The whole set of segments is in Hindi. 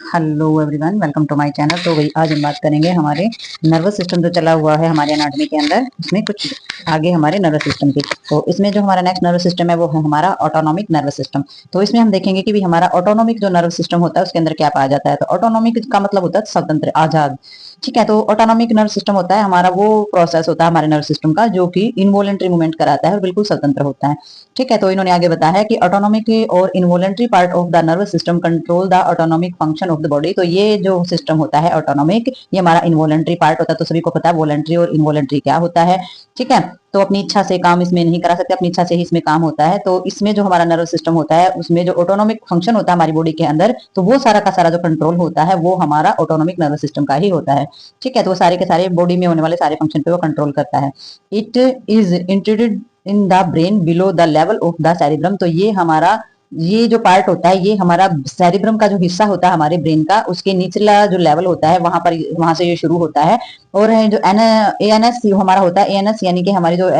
Hello everyone, welcome to my channel. तो भाई आज हम बात करेंगे हमारे नर्वस सिस्टम जो चला हुआ है हमारे एनाटॉमी के अंदर, उसमें कुछ आगे हमारे नर्वस सिस्टम की। तो इसमें जो हमारा नेक्स्ट नर्वस सिस्टम है वो है हमारा ऑटोनॉमिक नर्वस सिस्टम। तो इसमें हम देखेंगे कि भी हमारा ऑटोनॉमिक जो नर्वस सिस्टम होता है उसके अंदर क्या पाया जाता है। तो ऑटोनॉमिक का मतलब होता है स्वतंत्र, आजाद। ठीक है, तो ऑटोनॉमिक नर्व सिस्टम होता है हमारा वो प्रोसेस होता है हमारे नर्व सिस्टम का जो कि इनवॉलेंट्री मूवमेंट कराता है और बिल्कुल स्वतंत्र होता है। ठीक है, तो इन्होंने आगे बताया है कि ऑटोनॉमिक और involuntary part of the nervous system control the autonomic function of the body. तो ये जो सिस्टम होता है ऑटोनॉमिक, ये हमारा इनवॉलेंट्री पार्ट होता है। तो सभी को पता है वॉलेंट्री और इनवॉलेंट्री क्या होता है। ठीक है, तो अपनी इच्छा से काम इसमें नहीं करा सकते, अपनी इच्छा से ही इसमें काम होता है। तो इसमें जो हमारा नर्वस सिस्टम होता है उसमें जो ऑटोनॉमिक फंक्शन होता है हमारी बॉडी के अंदर, तो वो सारा का सारा जो कंट्रोल होता है वो हमारा ऑटोनॉमिक नर्वस सिस्टम का ही होता है। ठीक है, तो वो सारे के सारे बॉडी में होने वाले सारे फंक्शन पे वो कंट्रोल करता है। It is introduced in the brain below the level of the cerebrum. तो ये हमारा ये जो पार्ट होता है ये हमारा सेरिब्रम का जो हिस्सा होता है हमारे ब्रेन का, उसके निचला जो लेवल होता है वहां पर, वहां से ये शुरू होता है। और जो एएनएस हमारा होता है, एएनएस यानी कि हमारी जो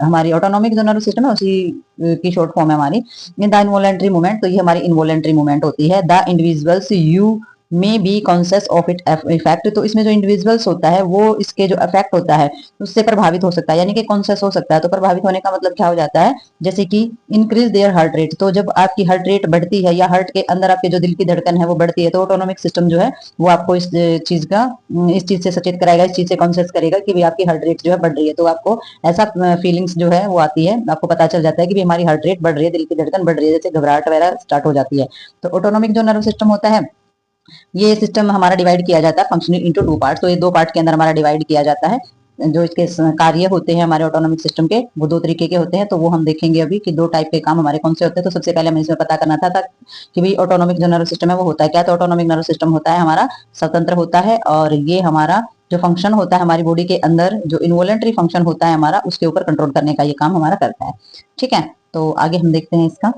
हमारी ऑटोनॉमिक जो नर्व सिस्टम है उसी की शॉर्ट फॉर्म है हमारी इन द इनवॉलेंट्री मूवमेंट। तो ये हमारी इनवॉलेंट्री मूवमेंट होती है। The individuals you may be conscious of it effect. तो इसमें जो इंडिविजुअल्स होता है वो इसके जो इफेक्ट होता है उससे प्रभावित हो सकता है, यानी कि कॉन्सियस हो सकता है। तो प्रभावित होने का मतलब क्या हो जाता है, जैसे कि इंक्रीज देयर हार्ट रेट। तो जब आपकी हार्ट रेट बढ़ती है या हार्ट के अंदर आपके जो दिल की धड़कन है वो बढ़ती है, तो ऑटोनॉमिक सिस्टम जो है वो आपको इस चीज का, इस चीज से सचेत कराएगा, इस चीज से कॉन्सियस करेगा कि भाई आपकी हार्ट रेट जो है बढ़ रही है। तो आपको ऐसा फीलिंग्स जो है वो आती है, आपको पता चल जाता है कि हमारी हार्ट रेट बढ़ रही है, दिल की धड़कन बढ़ रही है, जैसे घबराहट वगैरह स्टार्ट हो जाती है। तो ऑटोनॉमिक जो नर्व सिस्टम होता है ये सिस्टम हमारा डिवाइड किया जाता है फंक्शनिंग इनटू टू पार्ट। तो ये दो पार्ट के अंदर हमारा डिवाइड किया जाता है। जो इसके कार्य होते हैं हमारे ऑटोनॉमिक सिस्टम के वो दो तरीके के होते हैं। तो वो हम देखेंगे अभी कि दो टाइप के काम हमारे कौन से होते हैं। तो सबसे पहले हमें इसमें पता करना था कि भाई ऑटोनॉमिक जो नर्व सिस्टम है वो होता है क्या। तो ऑटोनॉमिक नर्व सिस्टम होता है हमारा स्वतंत्र होता है, और ये हमारा जो फंक्शन होता है हमारी बॉडी के अंदर, जो इनवॉलेंट्री फंक्शन होता है हमारा, उसके ऊपर कंट्रोल करने का ये काम हमारा करता है। ठीक है, तो आगे हम देखते हैं इसका।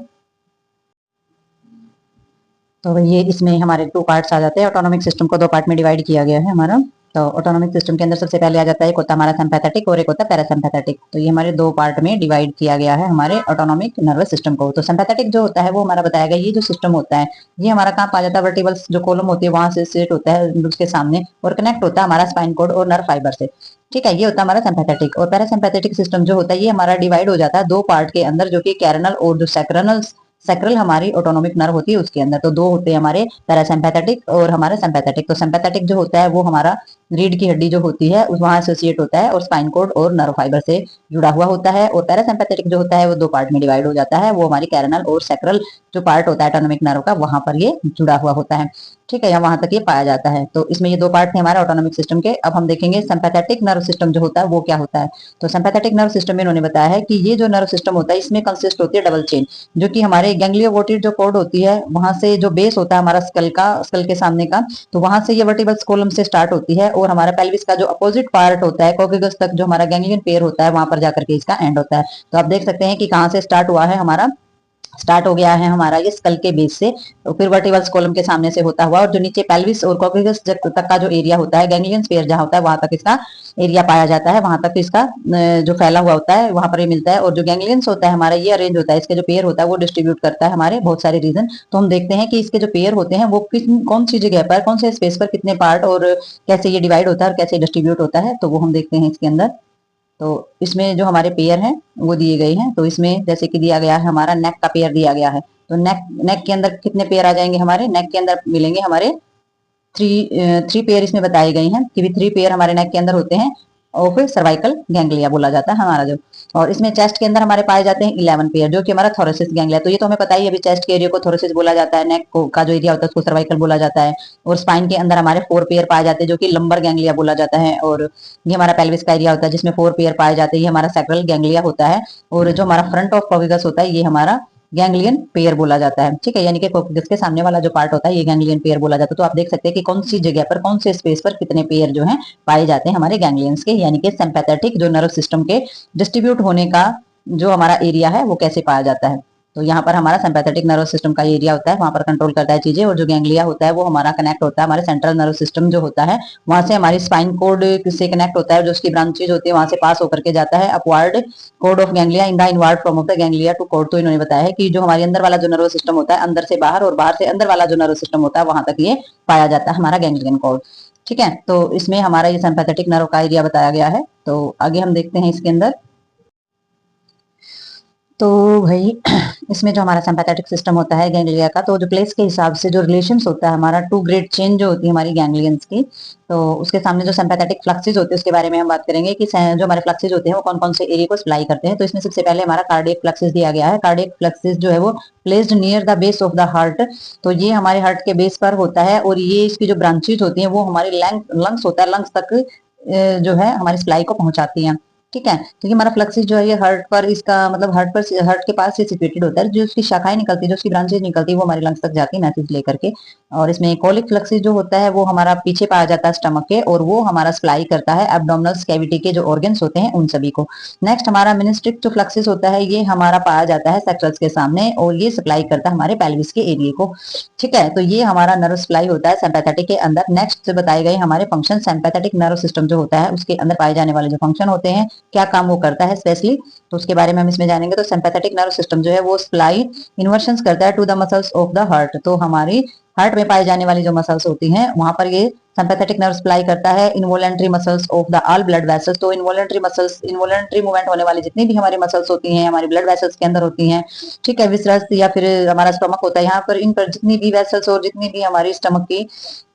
तो ये इसमें हमारे टू पार्ट्स आ जाते हैं। ऑटोनॉमिक सिस्टम को दो पार्ट में डिवाइड किया गया है हमारा। तो ऑटोनॉमिक सिस्टम के अंदर सबसे पहले आ जाता है, एक होता है हमारा सिंपैथेटिक और एक होता है पैरासिम्पैथेटिक। तो ये हमारे दो पार्ट में डिवाइड किया गया है हमारे ऑटोनॉमिक नर्वस सिस्टम को। तो सिंपैथेटिक जो होता है वो हमारा बताया गया, ये जो सिस्टम होता है ये हमारा कहाँ पाया जाता है, वर्टिबल्स जो कॉलम होती है वहां से सेट होता है उसके सामने, और कनेक्ट होता है हमारा स्पाइन कोड और नर्व फाइबर से। ठीक है, ये होता है हमारा सिंपैथेटिक। और पैरासिम्पैथेटिक सिस्टम जो होता है ये हमारा डिवाइड हो जाता है दो पार्ट के अंदर, जो कि कैरनल और जो सैक्रनल, सैक्रल हमारी ऑटोनॉमिक नर्व होती है उसके अंदर। तो दो होते हैं हमारे, पैरासिम्पैथेटिक और हमारे सिंपैथेटिक। तो सिंपैथेटिक जो होता है वो हमारा रीढ़ की हड्डी जो होती है उस वहां एसोसिएट होता है और स्पाइन कोड और नर्व फाइबर से जुड़ा हुआ होता है। और पैरासिम्पैथेटिक जो होता है वो दो पार्ट में डिवाइड हो जाता है, वो हमारी कैरनल और सैक्रल जो पार्ट होता है ऑटोनॉमिक नर्व का, वहां पर ये जुड़ा हुआ होता है। ठीक है, या वहां तक ये पाया जाता है। तो इसमें ये दो पार्ट थे हमारे ऑटोनॉमिक सिस्टम के। अब हम देखेंगे सिंपैथेटिक नर्व सिस्टम जो होता है वो क्या होता है। तो सिंपैथेटिक नर्व सिस्टम में इन्होंने बताया है कि ये जो नर्व सिस्टम होता है इसमें कंसिस्ट होती है डबल चेन, जो कि हमारे गैंग्लियोवोटिड जो कॉर्ड होती है वहां से जो बेस होता है हमारा स्कल का, स्कल के सामने का, तो वहां से ये वर्टिबल्स कॉलम से स्टार्ट होती है, और हमारा पेल्विस का जो अपोजिट पार्ट होता है कॉक्सिगस तक जो हमारा गैंग्लियन पेयर होता है वहां पर जाकर के इसका एंड होता है। तो आप देख सकते हैं कि कहां से स्टार्ट हुआ है हमारा, स्टार्ट हो गया है हमारा ये स्कल के बेस से, तो फिर वर्टिबल्स कॉलम के सामने से होता हुआ, और जो नीचे पेल्विस और कॉक्सिगस तक का जो एरिया होता है गैंग्लियन स्फीयर जहां होता है वहां तक इसका एरिया पाया जाता है, वहां तक इसका जो फैला हुआ होता है वहां पर ये मिलता है। और जो गैंग्लियंस होता है हमारा ये अरेंज होता है, इसके जो पेयर होता है वो डिस्ट्रीब्यूट करता है हमारे बहुत सारे रीजन। तो हम देखते हैं कि इसके जो पेयर होते हैं वो किस कौन सी जगह पर, कौन से स्पेस पर कितने पार्ट, और कैसे ये डिवाइड होता है और कैसे डिस्ट्रीब्यूट होता है, तो वो हम देखते हैं इसके अंदर। तो इसमें जो हमारे पेयर हैं वो दिए गए हैं। तो इसमें जैसे कि दिया गया है हमारा नेक का पेयर दिया गया है। तो नेक नेक के अंदर कितने पेयर आ जाएंगे हमारे, नेक के अंदर मिलेंगे हमारे थ्री थ्री पेयर इसमें बताए गए हैं कि भी थ्री पेयर हमारे नेक के अंदर होते हैं, और फिर सर्वाइकल गैंग्लिया बोला जाता है हमारा जो। और इसमें चेस्ट के अंदर हमारे पाए जाते हैं 11 पेयर, जो कि हमारा थोरेसिस गैंग्लिया। तो ये तो हमें पता ही है, अभी चेस्ट के एरिया को थोरेसिस बोला जाता है, नेक को का जो एरिया होता है उसको सर्वाइकल बोला जाता है। और स्पाइन के अंदर हमारे 4 पेयर पाए जाते हैं, जो कि लंबर गैंग्लिया बोला जाता है। और ये हमारा पेल्विस का एरिया होता है जिसमें 4 पेयर पाए जाते हैं, ये हमारा सैक्रल गैंग्लिया होता है। और जो हमारा फ्रंट ऑफ कॉक्सिगस होता है ये हमारा गैंग्लियन पेयर बोला जाता है। ठीक है, यानी कि कॉक्सिगस के सामने वाला जो पार्ट होता है ये गैंग्लियन पेयर बोला जाता है। तो आप देख सकते हैं कि कौन सी जगह पर, कौन से स्पेस पर कितने पेयर जो हैं पाए जाते हैं हमारे गैंग्लियंस के, यानी कि सिंपैथेटिक जो नर्व सिस्टम के डिस्ट्रीब्यूट होने का जो हमारा एरिया है वो कैसे पाया जाता है। तो यहाँ पर हमारा सिंपैथेटिक नर्वस सिस्टम का एरिया होता है, वहां पर कंट्रोल करता है चीजें। और जो गैंग्लिया होता है वो हमारा कनेक्ट होता है हमारे सेंट्रल नर्वस सिस्टम जो होता है वहां से हमारी स्पाइन कोड से कनेक्ट होता है, जो उसकी ब्रांचेज होती है वहां से पास होकर के जाता है upward cord of ganglia in the inward from of the ganglia to cord. तो इन्होंने बताया है कि जो हमारे अंदर वाला जो नर्वस सिस्टम होता है अंदर से बाहर और बाहर से अंदर वाला जो नर्वस सिस्टम होता है वहां तक ये पाया जाता है हमारा गैंग्लियन कोड। ठीक है, तो इसमें हमारा ये सिंपैथेटिक नर्व का एरिया बताया गया है। तो आगे हम देखते हैं इसके अंदर। तो भाई इसमें जो हमारा सिंपैथेटिक सिस्टम होता है गैंग्लिया का, तो जो प्लेस के हिसाब से जो रिलेशंस होता है हमारा टू ग्रेड चेन जो होती है हमारी गैंग्लियंस की, तो उसके सामने जो सिंपैथेटिक फ्लक्सेस होते हैं उसके बारे में हम बात करेंगे कि जो हमारे फ्लक्सेस होते हैं वो कौन कौन से एरिया को सप्लाई करते हैं। तो इसमें सबसे पहले हमारा कार्डियक फ्लक्सेस दिया गया है। कार्डियक फ्लक्सेस जो है वो placed near the base of the heart, तो ये हमारे हार्ट के बेस पर होता है और ये इसकी जो ब्रांचेज होती हैं वो हमारे लंग्स होता है, लंग्स तक जो है हमारी सप्लाई को पहुंचाती हैं। ठीक है, तो ये हमारा फ्लक्सिस जो है ये हार्ट पर, इसका मतलब हार्ट के पास से सिचुएटेड होता है। जो उसकी शाखाएं निकलती है, जो उसकी ब्रांचेज निकलती है वो हमारे लंग्स तक जाती है मैसेज लेकर के। और इसमें कोलिक फ्लक्सिस जो होता है वो हमारा पीछे पाया जाता है स्टमक के, और वो हमारा सप्लाई करता है एब्डोमिनल कैविटी के जो ऑर्गन्स होते हैं उन सभी को। नेक्स्ट हमारा मिनिस्ट्रिक जो फ्लक्सिस होता है ये हमारा पाया जाता है सेक्टल्स के सामने, और ये सप्लाई करता है हमारे पेल्विस के एरिया को। ठीक है, तो ये हमारा नर्व सप्लाई होता है सिंपैथेटिक के अंदर। नेक्स्ट बताए गए हमारे फंक्शन, सिंपैथेटिक नर्व सिस्टम जो होता है उसके अंदर पाए जाने वाले जो फंक्शन होते हैं, क्या काम वो करता है स्पेशली, तो उसके बारे में हम इसमें जानेंगे। तो सिंपैथेटिक नर्व सिस्टम जो है वो सप्लाई इन्वर्शंस करता है to the muscles of the heart, तो हमारी हार्ट में पाई जाने वाली जो मसल्स होती हैं वहां पर ये सिंपैथेटिक नर्व सप्लाई करता है involuntary muscles of the all blood vessels. तो इनवॉलेंट्री मसल्स, इनवॉलेंट्री मूवमेंट होने वाली जितनी भी हमारी मसल्स होती हैं हमारी ब्लड वेसल्स के अंदर होती हैं, ठीक है, विसरस या फिर हमारा स्टमक होता है, यहाँ पर इन पर जितनी भी वेसल्स और जितनी भी हमारी स्टमक की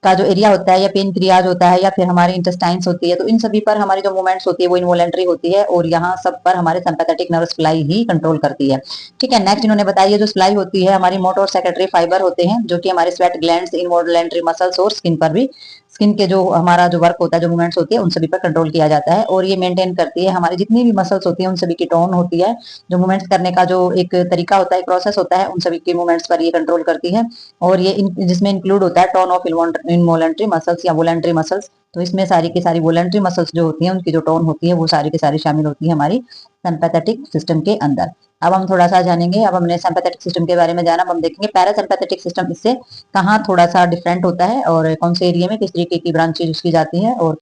का जो एरिया होता है या पेनक्रियाज होता है या फिर हमारी इंटेस्टाइन्स होती है, तो इन सभी पर हमारी जो मूवमेंट्स होती है वो इनवॉलेंट्री होती है, और यहाँ सब पर हमारे सिंपैथेटिक नर्व सप्लाई ही कंट्रोल करती है। ठीक है, नेक्स्ट इन्होंने बताया जो सप्लाई होती है हमारी मोटर सेक्रेटरी फाइबर होते हैं, जो कि हमारे स्वेट ग्लैंड्स, इनवॉलेंट्री मसल्स और स्किन पर भी, स्किन के जो हमारा जो वर्क होता है, जो मूवमेंट्स होती है उन सभी पर कंट्रोल किया जाता है। और ये मेंटेन करती है हमारी जितनी भी मसल्स होती है उन सभी की टोन होती है, जो मूवमेंट्स करने का जो एक तरीका होता है, प्रोसेस होता है, उन सभी के मूवमेंट्स पर ये कंट्रोल करती है। और ये जिसमें इंक्लूड होता है टोन ऑफ इनवॉलेंट्री मसल्स या वोलेंट्री मसल्स, तो इसमें सारी की सारी वोलेंट्री मसल्स जो होती हैं उनकी जो टोन होती है वो सारी की सारी शामिल होती है हमारी सिंपैथेटिक सिस्टम के अंदर। अब हम थोड़ा सा जानेंगे, अब हमने सिंपैथेटिक सिस्टम के बारे में जाना, अब हम देखेंगे पैरासिम्पैथेटिक सिस्टम इससे कहाँ थोड़ा सा डिफरेंट होता है और कौन से एरिया में किस तरीके की ब्रांचेज उसकी जाती है। और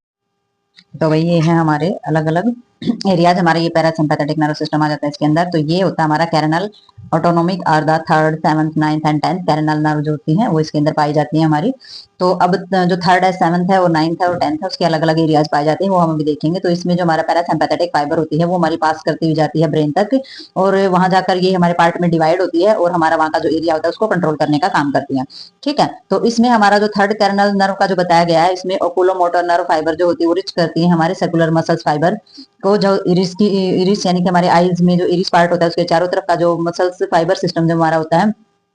तो वही ये है हमारे अलग अलग एरियाज, हमारे ये पैरासिम्पैथेटिक नर्वस सिस्टम आ जाता है इसके अंदर। तो ये होता है हमारा cranial autonomic are the third, seventh, ninth and tenth cranial nerve जो होती हैं वो इसके अंदर पाई जाती है हमारी। तो अब जो थर्ड है, सेवंथ है और नाइन्थ है और टेंथ है उसके अलग अलग एरियाज पाए जाते हैं, वो हम अभी देखेंगे। तो इसमें जो हमारा पैरासिम्पैथेटिक फाइबर होती है वो हमारी पास करती हुई जाती है ब्रेन तक, और वहां जाकर ये हमारे पार्ट में डिवाइड होती है और हमारा वहां का जो एरिया होता है उसको कंट्रोल करने का काम करती है। ठीक है, तो इसमें हमारा जो थर्ड कैरनल नर्व का जो बताया गया है, इसमें ओकुलोमोटर नर्व फाइबर जो होती है वो रिच करती है हमारे सर्कुलर मसल्स फाइबर को, जो इरिस यानी कि हमारे आईज में जो इरिस पार्ट होता है उसके चारों तरफ का जो मसल्स फाइबर सिस्टम जो हमारा होता है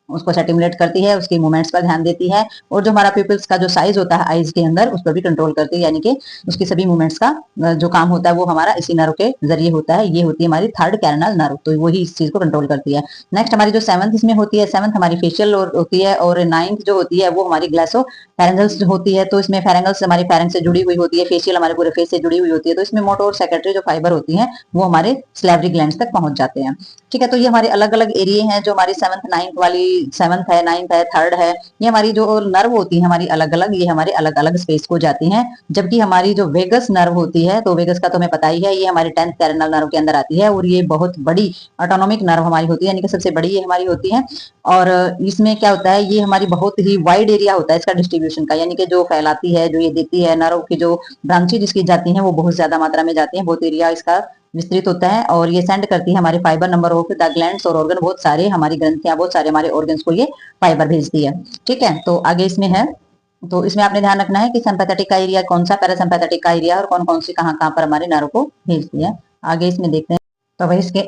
उसको स्टिमुलेट करती है, उसकी मूवमेंट्स पर ध्यान देती है, और जो हमारा पिपल्स का जो साइज होता है आईज के अंदर उस पर भी कंट्रोल करती है, यानी कि उसकी सभी मूवमेंट्स का जो काम होता है वो हमारा इसी नर्व के जरिए होता है। ये होती है हमारी थर्ड कैरनल नर्व, तो वही इस चीज को कंट्रोल करती है। नेक्स्ट हमारी जो सेवंथ इसमें होती है, सेवंथ हमारी फेशियल होती है, और नाइन्थ जो होती है वो हमारी ग्लासो फेरेंगल्स होती है। तो इसमें फेरेंगल्स हमारी फेरेंग से जुड़ी हुई होती है, फेशियल हमारे पूरे फेस से जुड़ी हुई होती है। तो इसमें मोटर और सेक्रेटरी जो फाइबर होती है वो हमारे स्लेवरी ग्लैंड्स तक पहुंच जाते हैं। ठीक है, तो ये हमारे अलग अलग एरिया हैं जो हमारी सेवंथ नाइन्थ वाली, सेवंथ है, नाइन्थ है, थर्ड है, ये हमारी जो नर्व होती है हमारी अलग अलग, ये हमारे अलग अलग स्पेस को जाती हैं। जबकि हमारी जो वेगस नर्व होती है, तो वेगस का तो हमें पता ही है, ये हमारी टेंथ कैरनल नर्व के अंदर आती है, और ये बहुत बड़ी ऑटोनोमिक नर्व हमारी होती है, यानी कि सबसे बड़ी ये हमारी होती है। और इसमें क्या होता है, ये हमारी बहुत ही वाइड एरिया होता है इसका डिस्ट्रीब्यूशन का, यानी कि जो फैलाती है, जो ये देती है, नर्व की जो ब्रांचेज जिसकी जाती हैं वो बहुत ज्यादा मात्रा में जाती हैं, बहुत एरिया इसका विस्तृत होता है, और ये सेंड करती है हमारे fibre number of the glands और ऑर्गन, बहुत सारे हमारी ग्रंथियां, बहुत सारे हमारे ऑर्गन्स को ये फाइबर भेजती है। ठीक है, तो आगे इसमें है, तो इसमें आपने ध्यान रखना है कि सिंपैथेटिक का एरिया कौन सा, पैरासिम्पैथेटिक का एरिया और कौन कौन सी कहाँ कहाँ पर हमारे नर्व को भेजती है। आगे इसमें देखते हैं, तो भाई इसके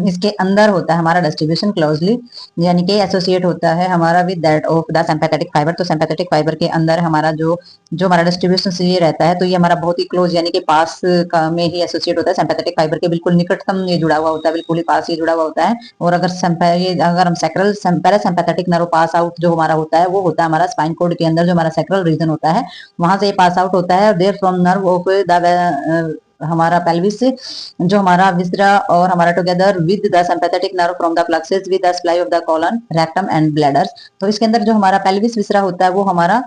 इसके अंदर होता है हमारा डिस्ट्रीब्यूशन क्लोजली, यानी कि एसोसिएट होता है हमारा with that of the sympathetic fibre. तो सिंपैथेटिक फाइबर के अंदर हमारा जो जो हमारा डिस्ट्रीब्यूशन ये रहता है, तो ये हमारा बहुत ही क्लोज यानी कि पास का में ही एसोसिएट होता है, सिंपैथेटिक फाइबर के बिल्कुल निकटतम ये जुड़ा हुआ होता है, बिल्कुल ही पास ही जुड़ा हुआ होता है। और अगर हम sacral parasympathetic nerve pass out जो हमारा होता है वो होता है हमारा स्पाइन कोड के अंदर, जो हमारा सैक्रल रीजन होता है वहां से पास आउट होता है, there from nerve of the हमारा पेल्विस से जो हमारा विसरा और हमारा together with the sympathetic nerve from the plexuses with the supply of the colon rectum and bladders. तो इसके अंदर जो हमारा पेल्विस विसरा होता है वो हमारा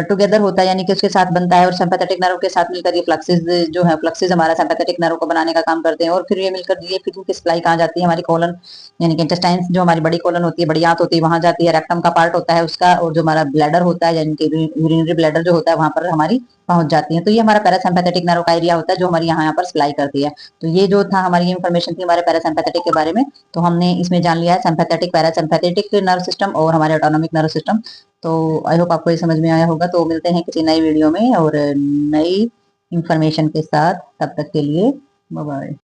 टुगेदर होता है, यानी कि उसके साथ बनता है और सिंपैथेटिक नर्व के साथ मिलकर ये फ्लक्सेस जो है, फ्लक्सेस हमारा सिंपैथेटिक नर्व को बनाने का काम करते हैं और फिर ये मिलकर ये फिर इनकी सप्लाई कहाँ जाती है, हमारी कॉलन यानी कि इंटेस्टाइन्स जो हमारी बड़ी कॉलन होती है, बड़ी आंत होती है, वहां जाती है, रेक्टम का पार्ट होता है उसका, और जो हमारा ब्लैडर होता है यानी कि यूरिनरी ब्लैडर जो होता है वहां पर हमारी पहुंच जाती है। तो ये हमारा पैरासिम्पैथेटिक नर्व का एरिया होता है जो हमारी यहाँ पर सप्लाई करती है। तो ये जो था हमारी इन्फॉर्मेशन थी हमारे पैरासिम्पैथेटिक के बारे में। तो हमने इसमें जान लिया है सिंपैथेटिक पैरासिम्पैथेटिक नर्व सिस्टम और हमारे ऑटोनॉमिक नर्व सिस्टम। तो आई होप आपको ये समझ में आया होगा। तो मिलते हैं किसी नई वीडियो में और नई इंफॉर्मेशन के साथ, तब तक के लिए बाय बाय।